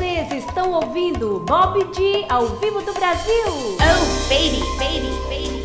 Vocês estão ouvindo Bob D ao vivo do Brasil. Oh, baby, baby, baby.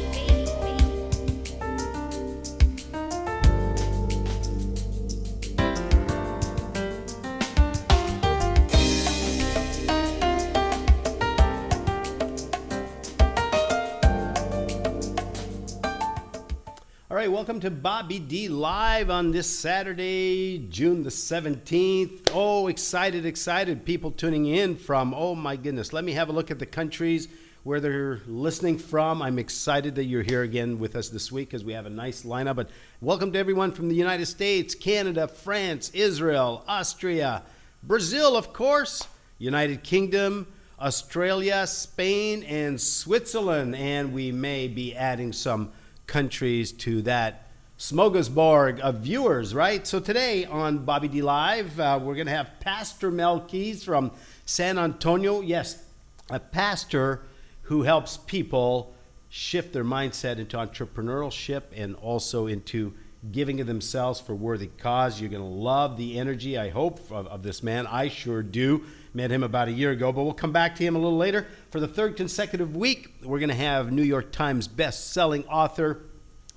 All right, welcome to Bobby D Live on this Saturday, June the 17th. Oh, excited people tuning in from, oh my goodness. Let me have a look at the countries where they're listening from. I'm excited that you're here again with us this week because we have a nice lineup. But welcome to everyone from the United States, Canada, France, Israel, Austria, Brazil, of course, United Kingdom, Australia, Spain, and Switzerland. And we may be adding some countries to that smorgasbord of viewers, right? So today on Bobby D Live, we're going to have Pastor Mel Keys from San Antonio. Yes, a pastor who helps people shift their mindset into entrepreneurship and also into giving of themselves for worthy cause. You're going to love the energy, I hope, of this man. I sure do. Met him about a year ago, but we'll come back to him a little later. For the third consecutive week, we're going to have New York Times best-selling author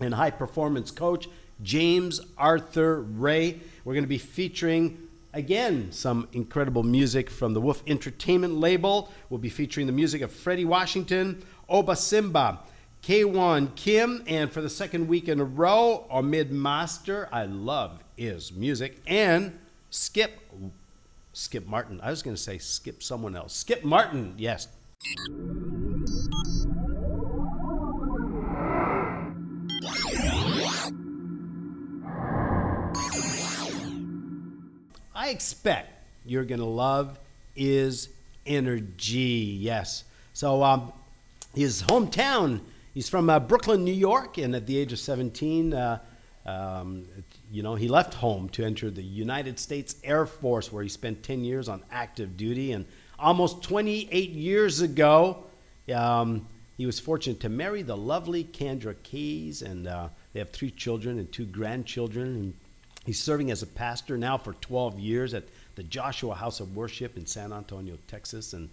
and high-performance coach, James Arthur Ray. We're going to be featuring, again, some incredible music from the Wolf Entertainment label. We'll be featuring the music of Freddie Washington, Oba Simba, K1 Kim, and for the second week in a row, our mid-master, I love his music, and Skip Martin. I was going to say Skip someone else. Skip Martin, yes. I expect you're going to love his energy, yes. So his hometown, he's from Brooklyn, New York, and at the age of 17, he left home to enter the United States Air Force, where he spent 10 years on active duty. And almost 28 years ago, he was fortunate to marry the lovely Kendra I, and they have 3 children and 2 grandchildren. And he's serving as a pastor now for 12 years at the Joshua House of Worship in San Antonio, Texas. And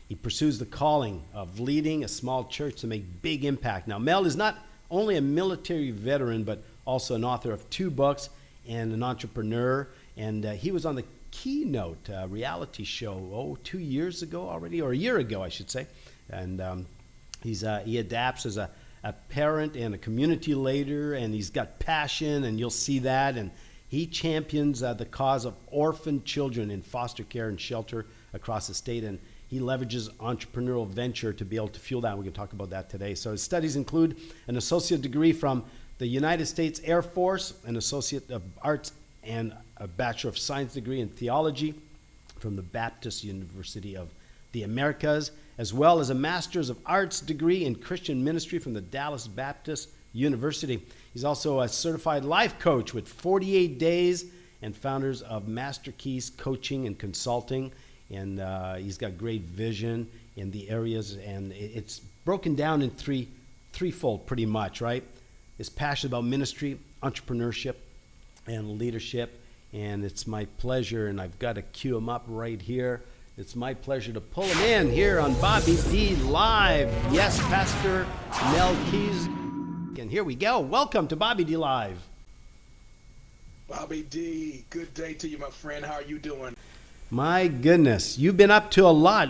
he pursues the calling of leading a small church to make big impact. Now, Mel is not only a military veteran, but also an author of 2 books and an entrepreneur. And he was on the Keynote reality show, 2 years ago already, or a year ago, I should say. And he adapts as a parent and a community leader, and he's got passion, and you'll see that. And he champions the cause of orphan children in foster care and shelter across the state. And he leverages entrepreneurial venture to be able to fuel that. We're going to talk about that today. So his studies include an associate degree from the United States Air Force, an Associate of Arts, and a Bachelor of Science degree in Theology from the Baptist University of the Americas, as well as a Master's of Arts degree in Christian Ministry from the Dallas Baptist University. He's also a certified life coach with 48 Days and founders of Master Keys Coaching and Consulting. And he's got great vision in the areas, and it's broken down in threefold pretty much, right? His passion about ministry, entrepreneurship, and leadership. And it's my pleasure, and I've got to cue him up right here. It's my pleasure to pull him in here on Bobby D Live. Yes, Pastor Mel Keys. And here we go. Welcome to Bobby D Live. Bobby D, good day to you, my friend. How are you doing? My goodness, you've been up to a lot.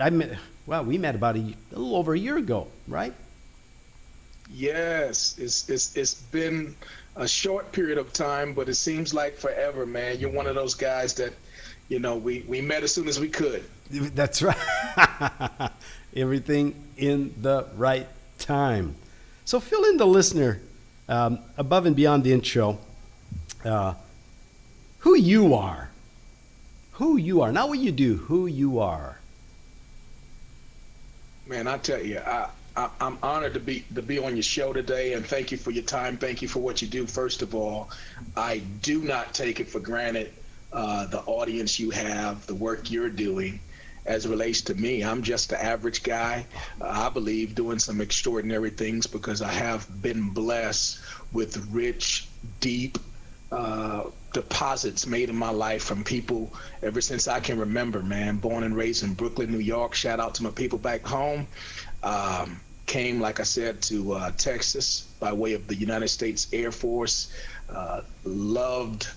We met about a little over a year ago, right? Yes, it's been a short period of time, but it seems like forever, man. You're one of those guys that, we met as soon as we could. That's right. Everything in the right time. So fill in the listener, above and beyond the intro, who you are. Who you are, not what you do, who you are. Man, I tell you, I'm honored to be on your show today, and thank you for your time. Thank you for what you do. First of all, I do not take it for granted the audience you have, the work you're doing. As it relates to me, I'm just the average guy. I believe doing some extraordinary things because I have been blessed with rich, deep deposits made in my life from people ever since I can remember, man. Born and raised in Brooklyn, New York. Shout out to my people back home. Came, like I said, to Texas by way of the United States Air Force. Loved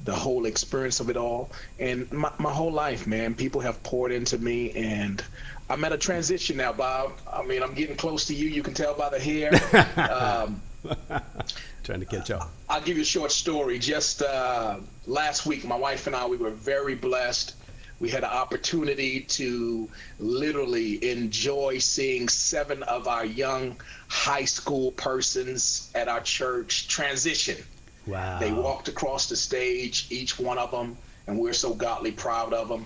the whole experience of it all. And my whole life, man, people have poured into me, and I'm at a transition now, Bob. I mean, I'm getting close to you. You can tell by the hair. Trying to catch up. I'll give you a short story. Just last week, my wife and I, we were very blessed. We had an opportunity to literally enjoy seeing 7 of our young high school persons at our church transition. Wow. They walked across the stage, each one of them, and we're so godly proud of them.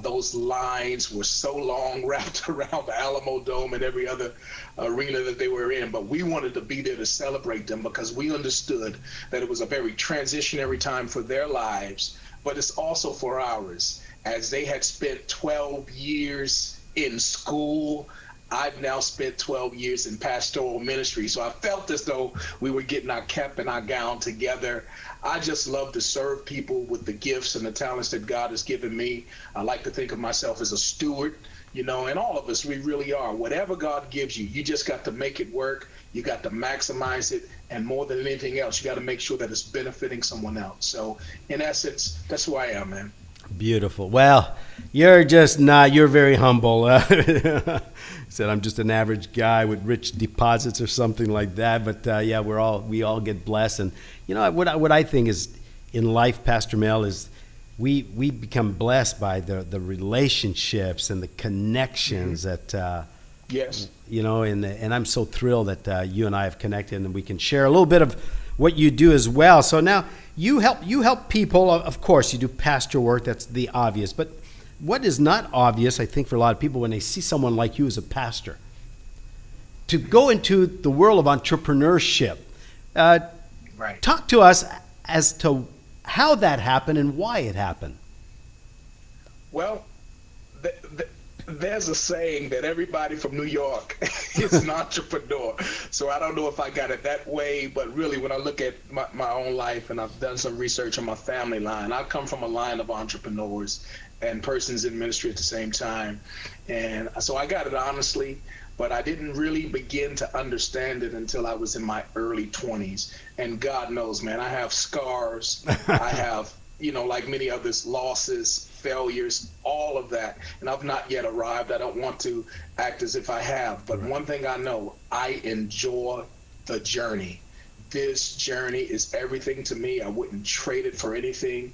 Those lines were so long wrapped around the Alamo Dome and every other arena that they were in, but we wanted to be there to celebrate them because we understood that it was a very transitionary time for their lives, but it's also for ours. As they had spent 12 years in school, I've now spent 12 years in pastoral ministry, so I felt as though we were getting our cap and our gown together. I just love to serve people with the gifts and the talents that God has given me. I like to think of myself as a steward, you know, and all of us, we really are. Whatever God gives you, you just got to make it work. You got to maximize it. And more than anything else, you got to make sure that it's benefiting someone else. So in essence, that's who I am, man. Beautiful. Well, you're just not, you're very humble. Said I'm just an average guy with rich deposits or something like that. But yeah, we all get blessed. And you know, what I think is in life, Pastor Mel, is we become blessed by the relationships and the connections that, yes, you know, and I'm so thrilled that you and I have connected and we can share a little bit of what you do as well. So now you help people. Of course, you do pastor work. That's the obvious. But what is not obvious, I think, for a lot of people when they see someone like you as a pastor, to go into the world of entrepreneurship. right. Talk to us as to how that happened and why it happened. Well, there's a saying that everybody from New York is an entrepreneur. So I don't know if I got it that way, but really when I look at my own life, and I've done some research on my family line, I come from a line of entrepreneurs and persons in ministry at the same time. And so I got it honestly, but I didn't really begin to understand it until I was in my early 20s. And God knows, man, I have scars. I have, you know, like many others, losses, failures, all of that. And I've not yet arrived. I don't want to act as if I have. But one thing I know, I enjoy the journey. This journey is everything to me. I wouldn't trade it for anything.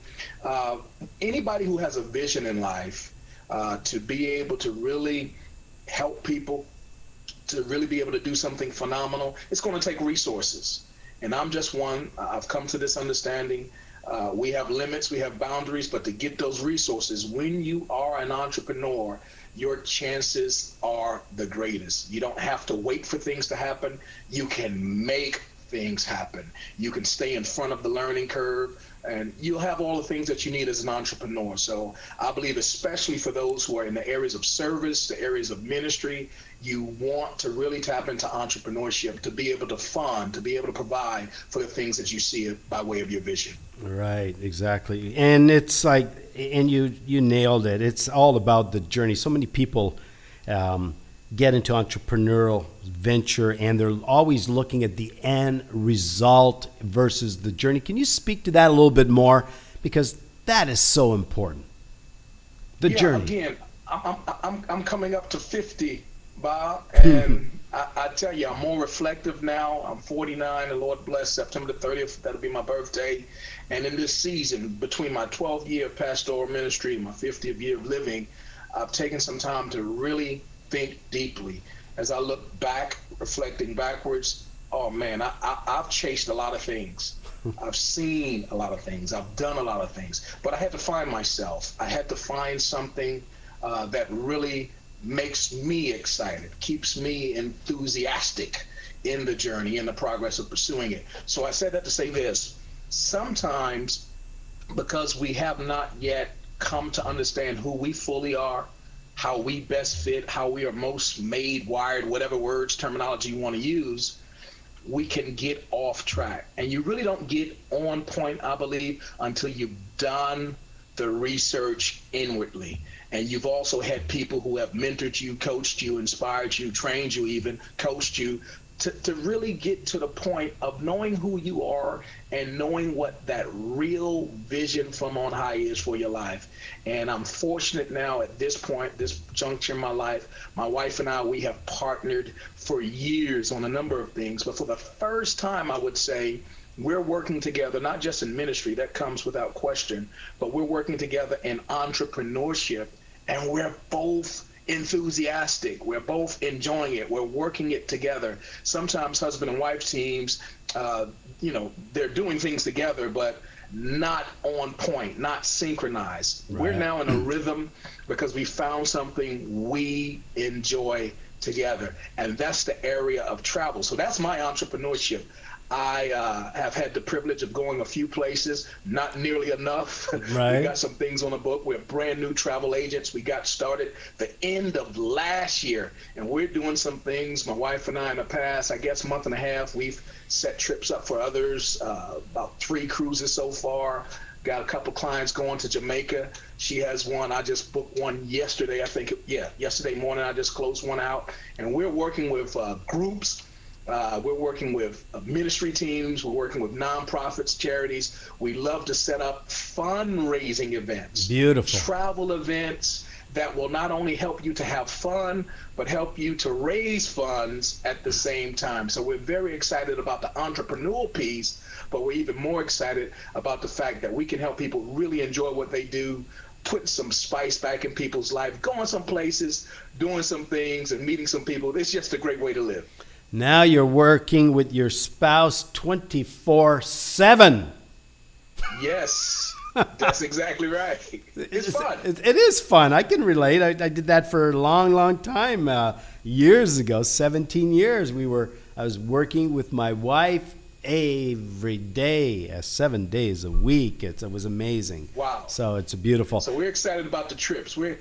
Anybody who has a vision in life, to be able to really help people, to really be able to do something phenomenal, it's going to take resources. And I'm just one. I've come to this understanding. We have limits, we have boundaries, but to get those resources, when you are an entrepreneur, your chances are the greatest. You don't have to wait for things to happen. You can make things happen. You can stay in front of the learning curve, and you'll have all the things that you need as an entrepreneur. So I believe, especially for those who are in the areas of service, the areas of ministry, you want to really tap into entrepreneurship to be able to fund, to be able to provide for the things that you see by way of your vision. Right, exactly. And it's like, and you nailed it. It's all about the journey. So many people get into entrepreneurial venture and they're always looking at the end result versus the journey. Can you speak to that a little bit more? Because that is so important. The journey. Again, I'm coming up to 50, Bob, and I tell you, I'm more reflective now. I'm 49, the Lord bless, September the 30th, that'll be my birthday. And in this season, between my 12th year of pastoral ministry and my 50th year of living, I've taken some time to really think deeply. As I look back, reflecting backwards, oh man, I've chased a lot of things. I've seen a lot of things. I've done a lot of things. But I had to find myself. I had to find something that really makes me excited, keeps me enthusiastic in the journey, in the progress of pursuing it. So I said that to say this. Sometimes, because we have not yet come to understand who we fully are, how we best fit, how we are most made, wired, whatever words, terminology you want to use, we can get off track. And you really don't get on point, I believe, until you've done the research inwardly. And you've also had people who have mentored you, coached you, inspired you, trained you, even coached you to really get to the point of knowing who you are and knowing what that real vision from on high is for your life. And I'm fortunate now at this point, this juncture in my life, my wife and I, we have partnered for years on a number of things. But for the first time, I would say, we're working together, not just in ministry, that comes without question, but we're working together in entrepreneurship, and we're both enthusiastic. We're both enjoying it. We're working it together. Sometimes husband and wife teams, they're doing things together, but not on point, not synchronized. Right. We're now in a rhythm because we found something we enjoy together, and that's the area of travel. So that's my entrepreneurship. I have had the privilege of going a few places, not nearly enough. Right. We got some things on the book. We're brand new travel agents. We got started the end of last year, and we're doing some things. My wife and I, in the past, I guess, month and a half, we've set trips up for others, about 3 cruises so far. Got a couple clients going to Jamaica. She has one. I just booked one yesterday. Yesterday morning I just closed one out. And we're working with groups. We're working with ministry teams. We're working with nonprofits, charities. We love to set up fundraising events. Beautiful. Travel events that will not only help you to have fun, but help you to raise funds at the same time. So we're very excited about the entrepreneurial piece, but we're even more excited about the fact that we can help people really enjoy what they do, put some spice back in people's life, going some places, doing some things, and meeting some people. It's just a great way to live. Now you're working with your spouse 24/7. Yes, that's exactly right. It's fun. It is fun. I can relate. I did that for a long time, years ago, 17 years. I was working with my wife every day, 7 days a week. It was amazing. Wow. So it's beautiful. So we're excited about the trips. We're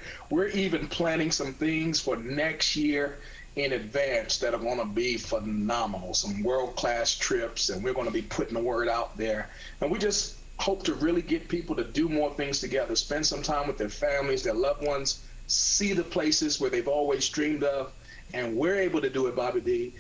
even planning some things for next year in advance that are going to be phenomenal, some world-class trips, and we're going to be putting the word out there. And we just hope to really get people to do more things together, spend some time with their families, their loved ones, see the places where they've always dreamed of. And we're able to do it, Bobby D,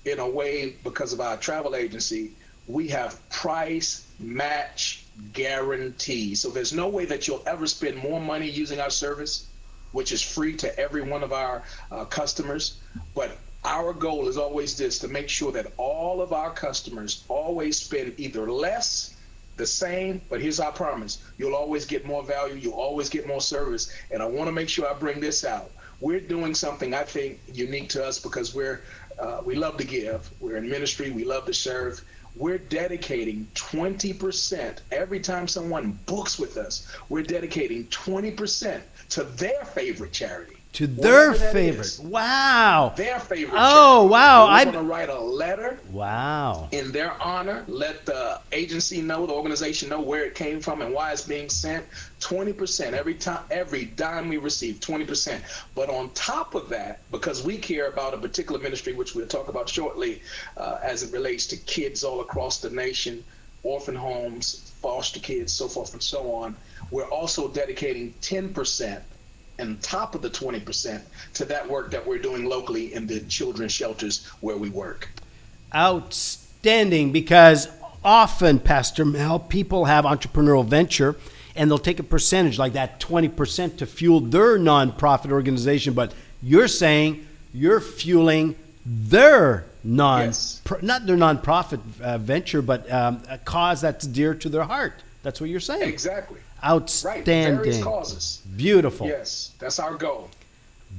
in a way because of our travel agency. We have price match guarantees. So there's no way that you'll ever spend more money using our service, which is free to every one of our customers. But our goal is always this, to make sure that all of our customers always spend either less, the same, but here's our promise. You'll always get more value. You'll always get more service. And I want to make sure I bring this out. We're doing something I think unique to us because we love to give. We're in ministry. We love to serve. We're dedicating 20% every time someone books with us. We're dedicating 20% to their favorite charity. To their favorite. Wow. Their favorite charity. Oh, wow. We're going to write a letter. Wow. In their honor, let the agency know, the organization know where it came from and why it's being sent. 20% every dime we receive, 20%. But on top of that, because we care about a particular ministry, which we'll talk about shortly, as it relates to kids all across the nation, orphan homes, foster kids, so forth and so on, we're also dedicating 10% on top of the 20% to that work that we're doing locally in the children's shelters where we work. Outstanding, because often, Pastor Mel, people have entrepreneurial venture and they'll take a percentage like that 20% to fuel their nonprofit organization. But you're saying you're fueling their not their nonprofit venture, but a cause that's dear to their heart. That's what you're saying. Exactly. Outstanding. Right. Various causes. Beautiful. Yes, that's our goal.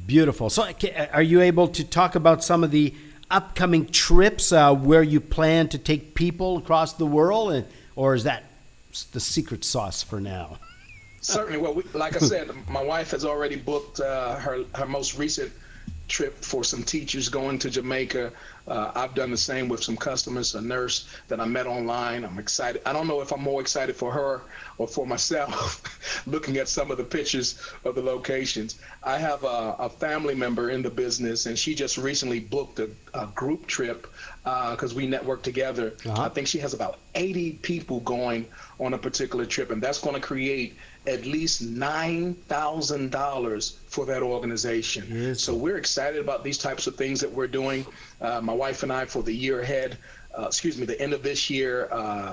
Beautiful. So are you able to talk about some of the upcoming trips where you plan to take people across the world, or is that the secret sauce for now? Certainly. Well, like I said, my wife has already booked her most recent trip for some teachers going to Jamaica. I've done the same with some customers, a nurse that I met online. I'm excited. I don't know if I'm more excited for her or for myself looking at some of the pictures of the locations. I have a family member in the business, and she just recently booked a group trip because we network together. I think she has about 80 people going on a particular trip, and that's going to create at least $9,000 for that organization. Yes. So we're excited about these types of things that we're doing. My wife and I, for the year ahead, the end of this year,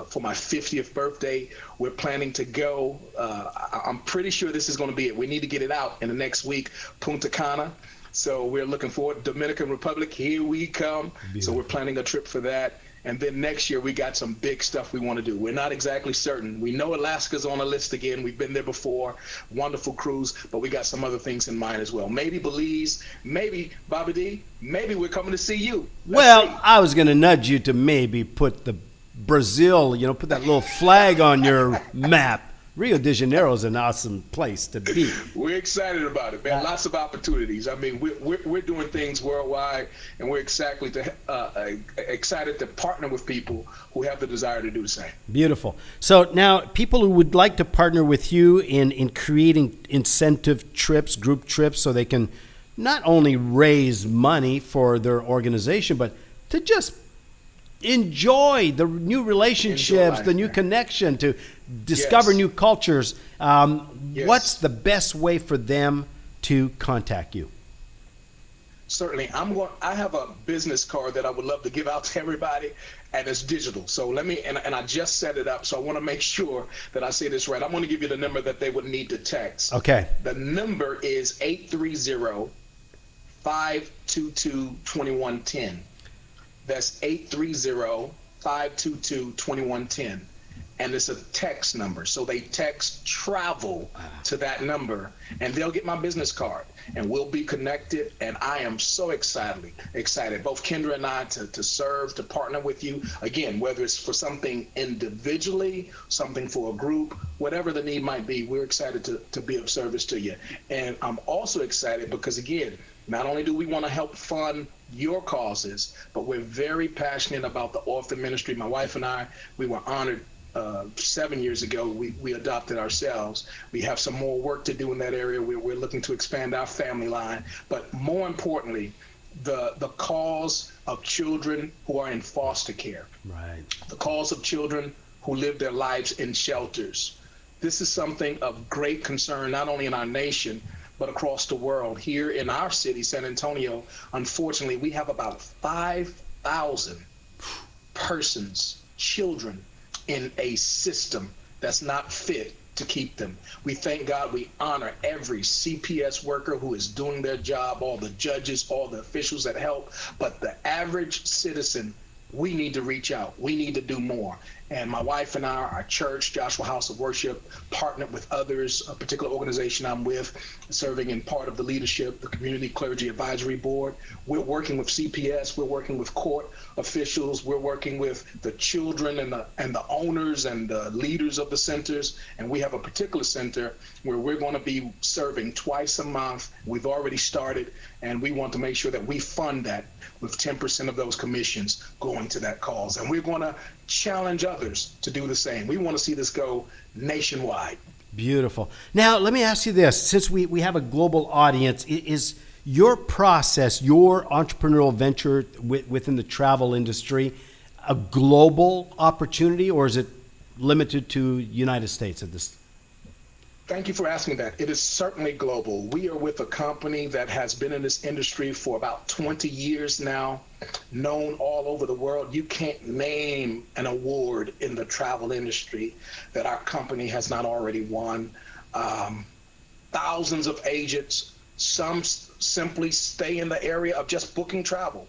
for my 50th birthday, we're planning to go. I'm pretty sure this is going to be it. We need to get it out in the next week, Punta Cana. So we're looking forward. Dominican Republic, here we come. Beautiful. So we're planning a trip for that. And then next year, we got some big stuff we want to do. We're not exactly certain. We know Alaska's on the list again. We've been there before. Wonderful cruise. But we got some other things in mind as well. Maybe Belize. Maybe, Bobby D, maybe we're coming to see you. Well, I was going to nudge you to maybe put the Brazil, put that little flag on your map. Rio de Janeiro is an awesome place to be. We're excited about it, man. Lots of opportunities. I mean, we're doing things worldwide, and we're excited to partner with people who have the desire to do the same. Beautiful. So now, people who would like to partner with you in creating incentive trips, group trips, so they can not only raise money for their organization, but to just enjoy the new relationships, the new connection, to discover new cultures. What's the best way for them to contact you? Certainly. I have a business card that I would love to give out to everybody, and it's digital. So let me, and I just set it up, so I want to make sure that I say this right. I'm going to give you the number that they would need to text. Okay. The number is 830-522-2110. That's 830-522-2110. And it's a text number. So they text travel to that number, and they'll get my business card, and we'll be connected. And I am so excited, both Kendra and I, to serve, to partner with you. Again, whether it's for something individually, something for a group, whatever the need might be, we're excited to be of service to you. And I'm also excited because, again, not only do we want to help fund your causes, but we're very passionate about the orphan ministry. My wife and I, we were honored 7 years ago. We adopted ourselves. We have some more work to do in that area. We're looking to expand our family line. But more importantly, the cause of children who are in foster care. Right. The cause of children who live their lives in shelters. This is something of great concern, not only in our nation, but across the world. Here in our city, San Antonio, unfortunately, we have about 5,000 persons, children, in a system that's not fit to keep them. We thank God, we honor every CPS worker who is doing their job, all the judges, all the officials that help, but the average citizen, we need to reach out. We need to do more. And my wife and I, our church, Joshua House of Worship, partnered with others, a particular organization I'm with, serving in part of the leadership, the Community Clergy Advisory Board. We're working with CPS, we're working with court officials, we're working with the children and the owners and the leaders of the centers. And we have a particular center where we're going to be serving twice a month. We've already started, and we want to make sure that we fund that with 10% of those commissions going to that cause. And we're going to challenge others to do the same. We want to see this go nationwide. Beautiful. Now, let me ask you this. Since we have a global audience, is your process, your entrepreneurial venture within the travel industry, a global opportunity, or is it limited to United States at this? Thank you for asking that. It is certainly global. We are with a company that has been in this industry for about 20 years now, known all over the world. You can't name an award in the travel industry that our company has not already won. Thousands of agents, some simply stay in the area of just booking travel.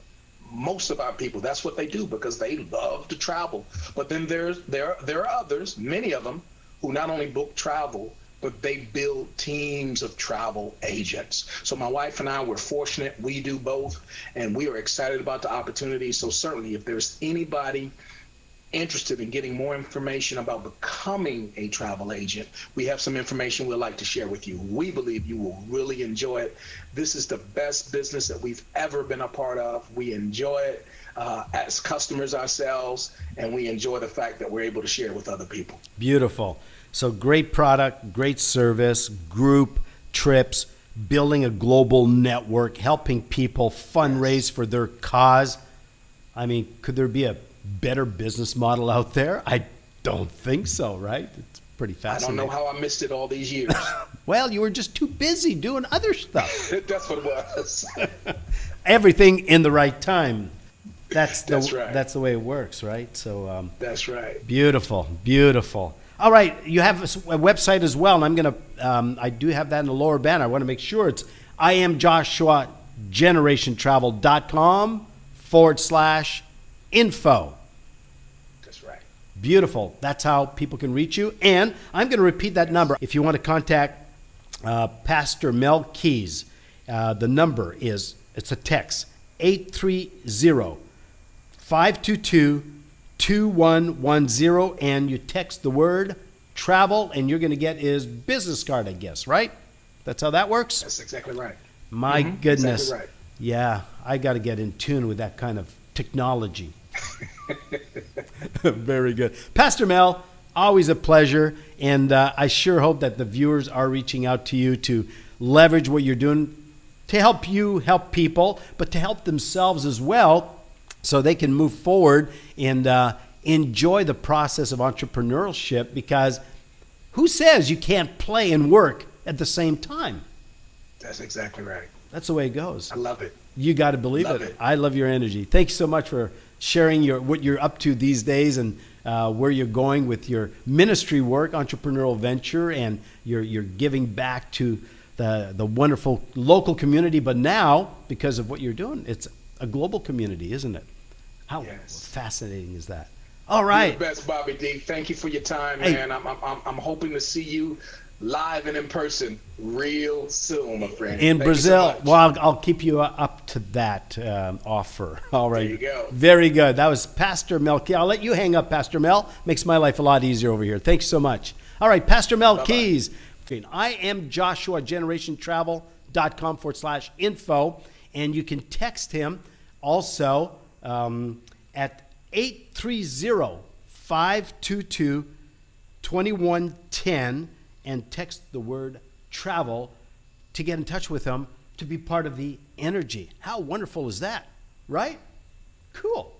Most of our people, that's what they do because they love to travel. But then there are others, many of them, who not only book travel, but they build teams of travel agents. So my wife and I, we're fortunate. We do both, and we are excited about the opportunity. So certainly, if there's anybody interested in getting more information about becoming a travel agent, we have some information we'd like to share with you. We believe you will really enjoy it. This is the best business that we've ever been a part of. We enjoy it. as customers ourselves, and we enjoy the fact that we're able to share with other people. Beautiful. So great product, great service, group trips, building a global network, helping people fundraise for their cause. I mean, could there be a better business model out there? I don't think so, right? It's pretty fascinating. I don't know how I missed it all these years. Well, you were just too busy doing other stuff. That's what it was. Everything in the right time. That's right. That's the way it works, right? So That's right. beautiful, beautiful. All right, you have a website as well, and I'm gonna. I do have that in the lower banner. I want to make sure it's IamJoshuaGenerationTravel.com/info. That's right. Beautiful. That's how people can reach you. And I'm going to repeat that number. If you want to contact Pastor Mel Keys, the number is, it's a text, 830-522-2110, and you text the word travel, and you're going to get his business card, I guess, right? That's how that works? That's exactly right. My goodness. Exactly right. Yeah, I got to get in tune with that kind of technology. Very good. Pastor Mel, always a pleasure. And I sure hope that the viewers are reaching out to you to leverage what you're doing to help you help people, but to help themselves as well so they can move forward and enjoy the process of entrepreneurship, because who says you can't play and work at the same time? That's exactly right. That's the way it goes. I love it. You got to believe it. I love your energy. Thanks so much for sharing what you're up to these days, and where you're going with your ministry work, entrepreneurial venture, and you're giving back to the wonderful local community. But now, because of what you're doing, it's a global community, isn't it? How fascinating is that? All right. You're the best, Bobby D. Thank you for your time, man. I'm hoping to see you live and in person real soon, my friend. In Thank Brazil. you so much. Well, I'll keep you up to that offer. All right. There you go. Very good. That was Pastor Mel. I'll let you hang up, Pastor Mel. Makes my life a lot easier over here. Thanks so much. All right, Pastor Mel Keys. IamJoshuaGenerationTravel.com/info. And you can text him also at 830-522-2110 and text the word travel to get in touch with him to be part of the energy. How wonderful is that, right? Cool.